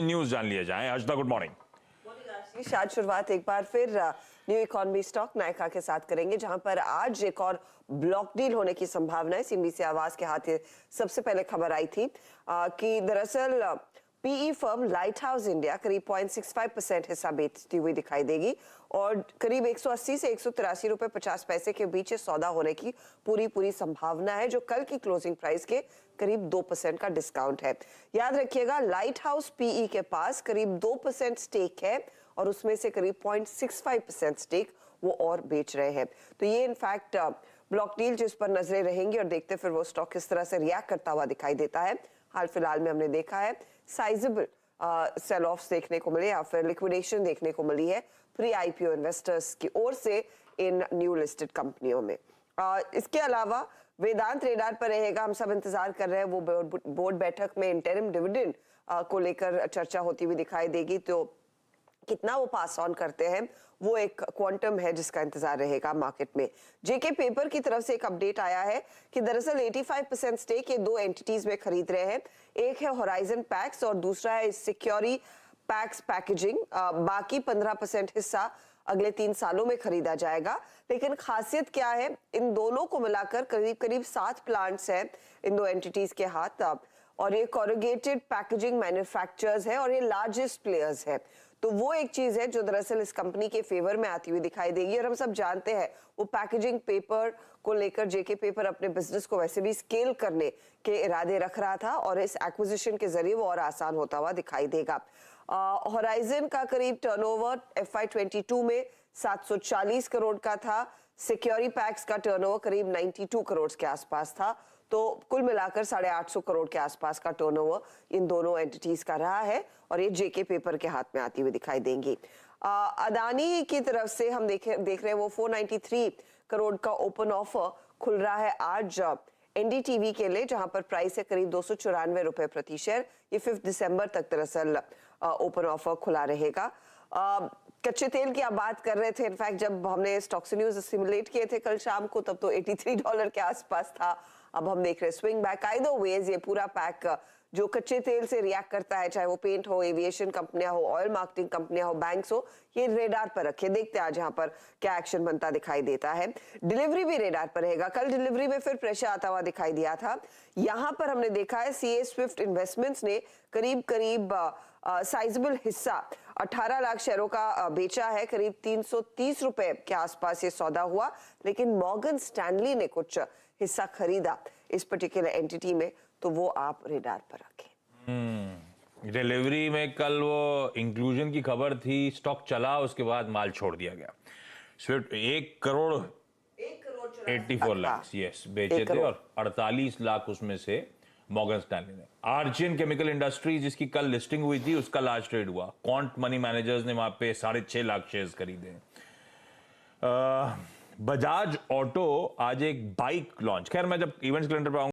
News जान लिया जाए। Harshada, good morning. आज शुरुआत एक बार फिर न्यू इकोनॉमी स्टॉक नायका के साथ करेंगे, जहां पर आज एक और ब्लॉक डील होने की संभावना है। सीएनबीसी आवाज के हाथ सबसे पहले खबर आई थी कि दरअसल PE firm Lighthouse India करीब 0.65% हिस्सा बेचती हुई दिखाई देगी और करीब 180 से 183 रुपए 50 पैसे के बीच सौदा होने की पूरी संभावना है, जो कल की क्लोजिंग प्राइस के करीब 2% का डिस्काउंट है। याद रखिएगा, लाइट हाउस पीई के पास करीब 2% स्टेक है और उसमें से करीब 0.65% स्टेक वो और बेच रहे हैं। तो ये इनफैक्ट ब्लॉक डील जिस पर नजरें रहेंगी और देखते फिर वो स्टॉक किस तरह से रिएक्ट करता हुआ दिखाई देता है। हाल फिलहाल में हमने देखा है साइजेबल सेल ऑफ्स देखने को मिले या फिर लिक्विडेशन देखने को मिली है प्री आईपीओ इन्वेस्टर्स की ओर से इन न्यू लिस्टेड कंपनियों में। इसके अलावा वेदांत रेडार पर रहेगा। हम सब इंतजार कर रहे हैं वो बोर्ड बैठक में इंटरिम डिविडेंड को लेकर चर्चा होती हुई दिखाई देगी, तो कितना वो पास ऑन करते हैं वो एक क्वांटम है जिसका इंतजार रहेगा मार्केट में। जेके पेपर की तरफ से एक अपडेट आया है कि दरअसल 85% स्टेक ये दो एंटिटीज में खरीद रहे हैं। एक है होराइजन पैक्स और दूसरा है सिक्योरी पैक्स पैकेजिंग। बाकी 15% हिस्सा अगले 3 सालों में खरीदा जाएगा। लेकिन खासियत क्या है, इन दोनों को मिलाकर करीब 7 प्लांट्स हैं इन दो एंटिटीज के हाथ, और ये कॉरुगेटेड पैकेजिंग मैन्युफैक्चरर्स है और ये लार्जेस्ट प्लेयर्स है। तो वो एक चीज है जो दरअसल इस कंपनी के फेवर में आती हुई दिखाई देगी। और हम सब जानते हैं वो पैकेजिंग पेपर को लेकर जेके पेपर अपने बिजनेस को वैसे भी स्केल करने के इरादे रख रहा था और इस एक्विजिशन के जरिए वो और आसान होता हुआ दिखाई देगा। होराइजन का करीब टर्नओवर FY22 में 740 करोड़ का था। सिक्योरी पैक्स का टर्नओवर करीब 92 करोड़ के आसपास था। तो कुल मिलाकर 850 करोड़ के आसपास का टर्नओवर इन दोनों एंटिटीज का रहा है और ये जेके पेपर के हाथ में आती हुई दिखाई देंगी। अदानी की तरफ से हम देख रहे हैं वो 493 करोड़ का ओपन ऑफर खुल रहा है आज एनडीटीवी के लिए, जहां पर प्राइस है करीब 294 रुपए प्रति शेयर। ये 5 दिसंबर तक दरअसल ओपन ऑफर खुला रहेगा। कच्चे तेल की आप बात कर रहे थे, इनफैक्ट जब हमने स्टॉक्स न्यूज सिमुलेट किए थे कल शाम को तब तो $83 के आसपास था। अब हम देख रहे हैं स्विंग बैक। आइदर वेज ये पूरा पैक जो कच्चे तेल से रिएक्ट करता है, चाहे वो पेंट हो, एविएशन कंपनियां हो, ऑयल मार्केटिंग कंपनियां हो, बैंक्स हो, ये रेडार पर रखे। देखते हैं आज यहाँ पर क्या एक्शन बनता दिखाई देता है। डिलीवरी भी रेडार पर रहेगा। कल डिलीवरी में फिर प्रेशर आता हुआ दिखाई दिया था। यहाँ पर हमने देखा है सीए स्विफ्ट इन्वेस्टमेंट्स ने करीब साइजेबल हिस्सा 18 लाख शेयरों का बेचा है। करीब 330 रुपए के आसपास ये सौदा हुआ। लेकिन मॉर्गन स्टैनली ने कुछ हिस्सा खरीदा इस पर्टिकुलर एंटिटी में, तो वो आप रेडार पर रखें। डिलीवरी में कल वो इंक्लूजन की खबर थी, स्टॉक चला, उसके बाद माल छोड़ दिया गया। स्विफ्ट 1 करोड़ 84 लाख यस बेचे थे और 48 लाख उसमें से मॉर्गन स्टैनली ने। आर्चियन केमिकल इंडस्ट्रीज जिसकी कल लिस्टिंग हुई थी उसका लार्ज ट्रेड हुआ। क्वांट मनी मैनेजर्स ने वहां पे 6.5 लाख शेयर्स खरीदे। बजाज ऑटो आज एक बाइक लॉन्च, खैर मैं जब इवेंट्स कैलेंडर पे आऊंगा